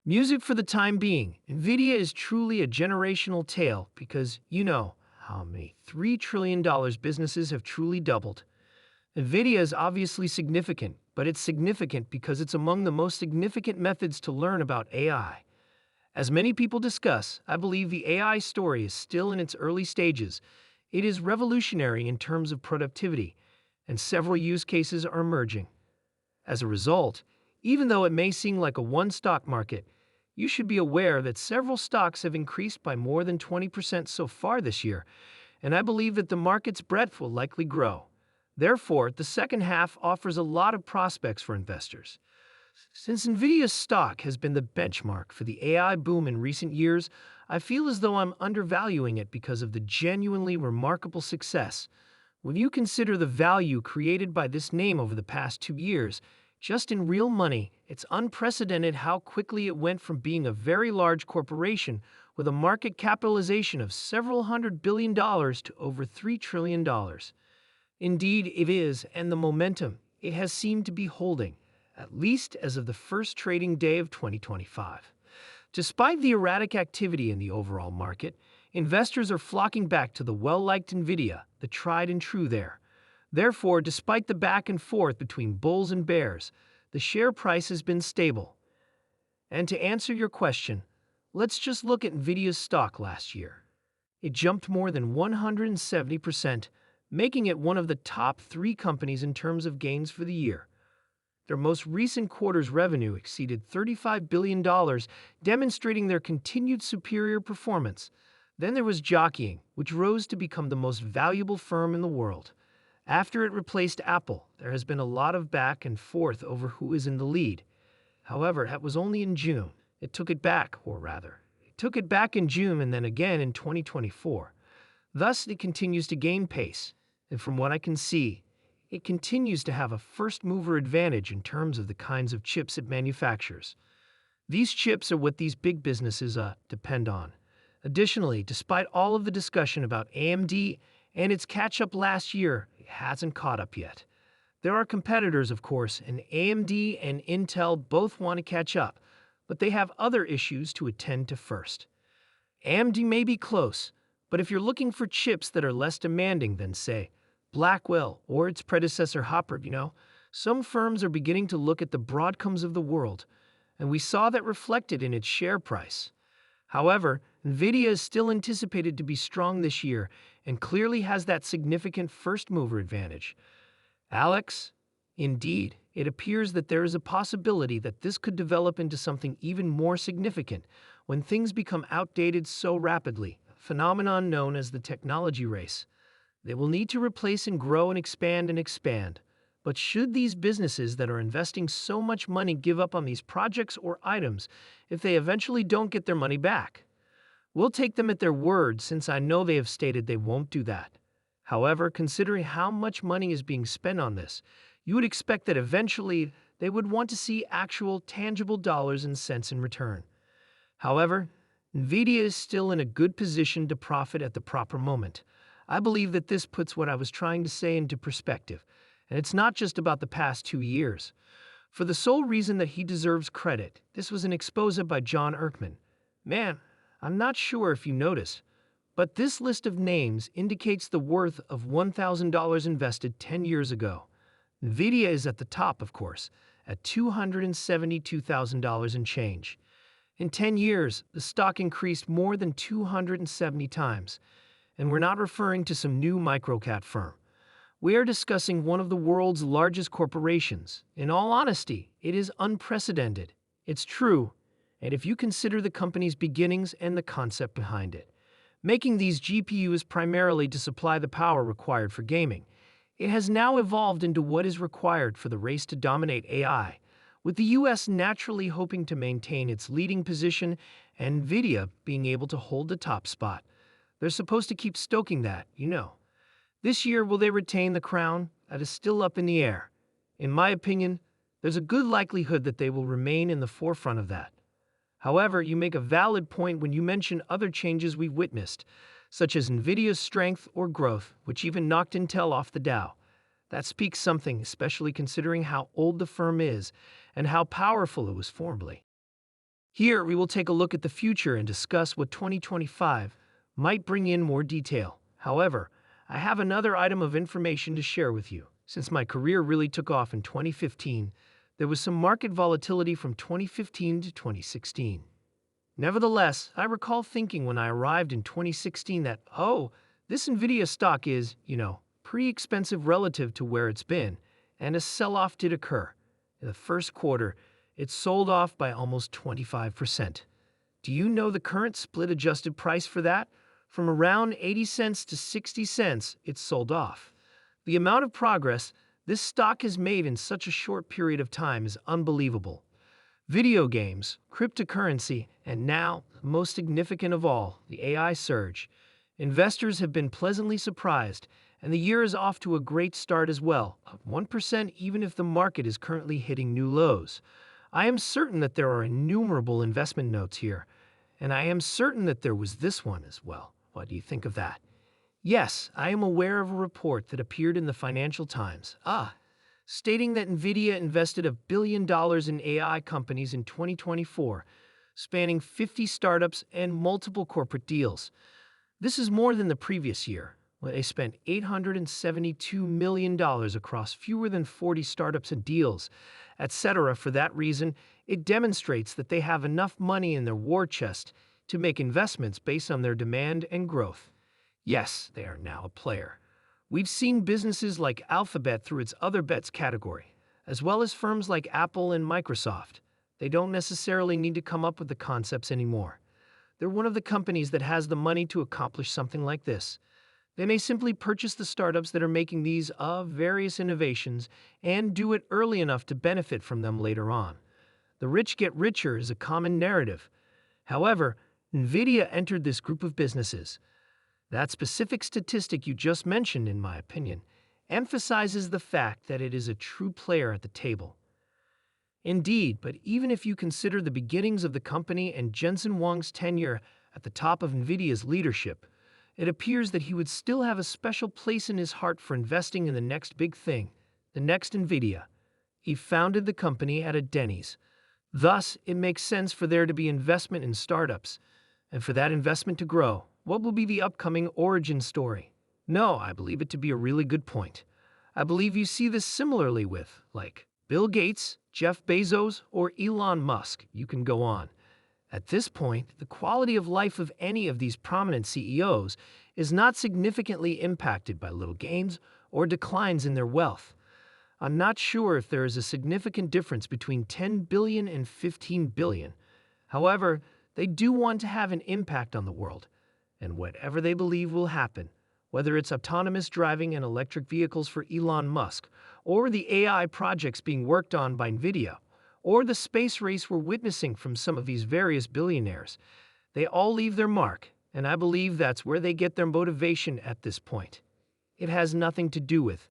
Music for the time being. Nvidia is truly a generational tale because you know how many $3 trillion businesses have truly doubled. Nvidia is obviously significant, but it's significant because it's among the most significant methods to learn about AI. As many people discuss, I believe the AI story is still in its early stages. It is revolutionary in terms of productivity, and several use cases are emerging. As a result, even though it may seem like a one-stock market, you should be aware that several stocks have increased by more than 20% so far this year, and I believe that the market's breadth will likely grow. Therefore, the second half offers a lot of prospects for investors. Since Nvidia's stock has been the benchmark for the AI boom in recent years, I feel as though I'm undervaluing it because of the genuinely remarkable success. When you consider the value created by this name over the past 2 years, just in real money, it's unprecedented how quickly it went from being a very large corporation with a market capitalization of several $100 billion to over $3 trillion. Indeed, it is, and the momentum it has seemed to be holding, at least as of the first trading day of 2025. Despite the erratic activity in the overall market, investors are flocking back to the well-liked Nvidia, the tried and true there. Therefore, despite the back and forth between bulls and bears, the share price has been stable. And to answer your question, let's just look at Nvidia's stock last year. It jumped more than 170%, making it one of the top 3 companies in terms of gains for the year. Their most recent quarter's revenue exceeded $35 billion, demonstrating their continued superior performance. Then there was jockeying, which rose to become the most valuable firm in the world. After it replaced Apple, there has been a lot of back and forth over who is in the lead. However, that was only in June. It took it back in June and then again in 2024. Thus, it continues to gain pace, and from what I can see, it continues to have a first-mover advantage in terms of the kinds of chips it manufactures. These chips are what these big businesses depend on. Additionally, despite all of the discussion about AMD and its catch-up last year, it hasn't caught up yet. There are competitors, of course, and AMD and Intel both want to catch up, but they have other issues to attend to first. AMD may be close, but if you're looking for chips that are less demanding than, say, Blackwell or its predecessor Hopper, some firms are beginning to look at the Broadcoms of the world, and we saw that reflected in its share price. However, Nvidia is still anticipated to be strong this year and clearly has that significant first-mover advantage. Alex, indeed, it appears that there is a possibility that this could develop into something even more significant when things become outdated so rapidly, a phenomenon known as the technology race. They will need to replace and grow and expand. But should these businesses that are investing so much money give up on these projects or items if they eventually don't get their money back? We'll take them at their word since I know they have stated they won't do that. However, considering how much money is being spent on this, you would expect that eventually they would want to see actual tangible dollars and cents in return. However, Nvidia is still in a good position to profit at the proper moment. I believe that this puts what I was trying to say into perspective, and it's not just about the past 2 years. For the sole reason that he deserves credit, this was an expose by John Erkman. Man, I'm not sure if you noticed, but this list of names indicates the worth of $1,000 invested 10 years ago. Nvidia is at the top, of course, at $272,000 and change. In 10 years, the stock increased more than 270 times. And we're not referring to some new microcap firm. We are discussing one of the world's largest corporations. In all honesty, it is unprecedented. It's true, and if you consider the company's beginnings and the concept behind it, making these GPUs primarily to supply the power required for gaming, it has now evolved into what is required for the race to dominate AI, with the US naturally hoping to maintain its leading position and Nvidia being able to hold the top spot. They're supposed to keep stoking that. This year, will they retain the crown? That is still up in the air. In my opinion, there's a good likelihood that they will remain in the forefront of that. However, you make a valid point when you mention other changes we've witnessed, such as Nvidia's strength or growth, which even knocked Intel off the Dow. That speaks something, especially considering how old the firm is and how powerful it was formerly. Here, we will take a look at the future and discuss what 2025 might bring in more detail. However, I have another item of information to share with you. Since my career really took off in 2015, there was some market volatility from 2015 to 2016. Nevertheless, I recall thinking when I arrived in 2016 that, this Nvidia stock is, pretty expensive relative to where it's been, and a sell-off did occur. In the first quarter, it sold off by almost 25%. Do you know the current split-adjusted price for that? From around 80 cents to 60 cents, it's sold off. The amount of progress this stock has made in such a short period of time is unbelievable. Video games, cryptocurrency, and now, most significant of all, the AI surge. Investors have been pleasantly surprised, and the year is off to a great start as well, up 1% even if the market is currently hitting new lows. I am certain that there are innumerable investment notes here, and I am certain that there was this one as well. What do you think of that? Yes, I am aware of a report that appeared in the Financial Times, stating that Nvidia invested $1 billion in AI companies in 2024, spanning 50 startups and multiple corporate deals. This is more than the previous year, when they spent $872 million across fewer than 40 startups and deals, etc. For that reason, it demonstrates that they have enough money in their war chest to make investments based on their demand and growth. Yes, they are now a player. We've seen businesses like Alphabet through its other bets category, as well as firms like Apple and Microsoft. They don't necessarily need to come up with the concepts anymore. They're one of the companies that has the money to accomplish something like this. They may simply purchase the startups that are making these various innovations and do it early enough to benefit from them later on. The rich get richer is a common narrative. However, Nvidia entered this group of businesses. That specific statistic you just mentioned, in my opinion, emphasizes the fact that it is a true player at the table. Indeed, but even if you consider the beginnings of the company and Jensen Huang's tenure at the top of Nvidia's leadership, it appears that he would still have a special place in his heart for investing in the next big thing, the next Nvidia. He founded the company at a Denny's. Thus, it makes sense for there to be investment in startups, and for that investment to grow. What will be the upcoming origin story? No, I believe it to be a really good point. I believe you see this similarly with, Bill Gates, Jeff Bezos, or Elon Musk. You can go on. At this point, the quality of life of any of these prominent CEOs is not significantly impacted by little gains or declines in their wealth. I'm not sure if there is a significant difference between 10 billion and 15 billion. However, they do want to have an impact on the world, and whatever they believe will happen, whether it's autonomous driving and electric vehicles for Elon Musk, or the AI projects being worked on by Nvidia, or the space race we're witnessing from some of these various billionaires, they all leave their mark, and I believe that's where they get their motivation at this point. It has nothing to do with